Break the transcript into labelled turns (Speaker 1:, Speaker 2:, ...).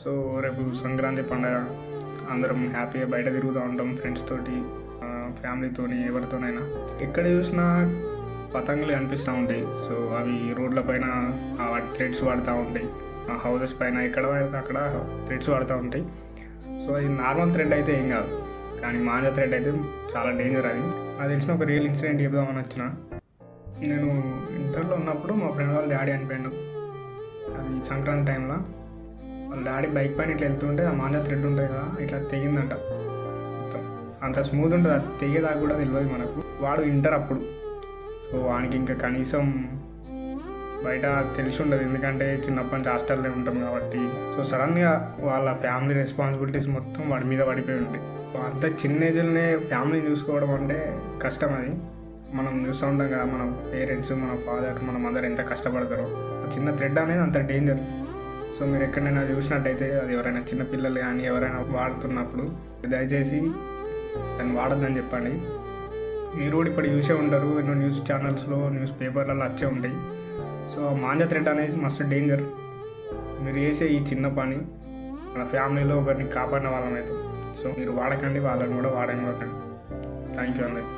Speaker 1: So రేపు సంక్రాంతి పండగ అందరం హ్యాపీగా బయట తిరుగుతూ ఉంటాం ఫ్రెండ్స్ తోటి, ఫ్యామిలీతోని, ఎవరితోనైనా. ఎక్కడ చూసినా పతంగులు కనిపిస్తూ ఉంటాయి. సో అవి రోడ్ల పైన వాటి థ్రెడ్స్ వాడుతూ ఉంటాయి, హౌసెస్ పైన ఎక్కడ పడితే అక్కడ థ్రెడ్స్ వాడుతూ ఉంటాయి. సో అది నార్మల్ థ్రెడ్ అయితే ఏం కాదు, కానీ మాంజా థ్రెడ్ అయితే చాలా డేంజర్. అది నాకు తెలిసిన ఒక రియల్ ఇన్సిడెంట్ చెప్దామని వచ్చిన. నేను ఇంటర్లో ఉన్నప్పుడు మా ఫ్రెండ్ వాళ్ళ డాడీ చనిపోయాడు. అది సంక్రాంతి టైంలో వాళ్ళ డాడీ బైక్ పైన ఇట్లా వెళ్తుంటే ఆ మాంజా థ్రెడ్ ఉంటుంది కదా, ఇట్లా తెగిందంట. మొత్తం అంత స్మూత్ ఉంటుంది, అది తెగేదాకా కూడా తెలియదు మనకు. వాడు ఇంటర్ అప్పుడు. సో వానికి ఇంకా కనీసం బయట తెలిసి ఉండదు, ఎందుకంటే చిన్నప్పటి నుంచి హాస్టల్లో ఉంటాం కాబట్టి. సో సడన్గా వాళ్ళ ఫ్యామిలీ రెస్పాన్సిబిలిటీస్ మొత్తం వాడి మీద పడిపోయి ఉంటాయి. అంత చిన్న ఏజ్లోనే ఫ్యామిలీని చూసుకోవడం అంటే కష్టం. అది మనం చూస్తూ ఉంటాం కదా, మన పేరెంట్స్, మన ఫాదర్, మన మదర్ ఎంత కష్టపడతారో. చిన్న థ్రెడ్ అనేది అంత డేంజర్. సో మీరు ఎక్కడైనా చూసినట్టయితే, అది ఎవరైనా చిన్నపిల్లలు కానీ ఎవరైనా వాడుతున్నప్పుడు దయచేసి దాన్ని వాడద్దని చెప్పండి. మీరు కూడా ఇప్పుడు చూసే ఉంటారు, ఎన్నో న్యూస్ ఛానల్స్లో, న్యూస్ పేపర్లలో వచ్చే ఉంటాయి. సో మాంజా థ్రెడ్ అనేది మస్తు డేంజర్. మీరు చేసే ఈ చిన్న పని మన ఫ్యామిలీలో ఒకరిని కాపాడిన వాళ్ళం అవుతాం. సో మీరు వాడకండి, వాళ్ళని కూడా వాడనివ్వకండి. థ్యాంక్ యూ అందరికి.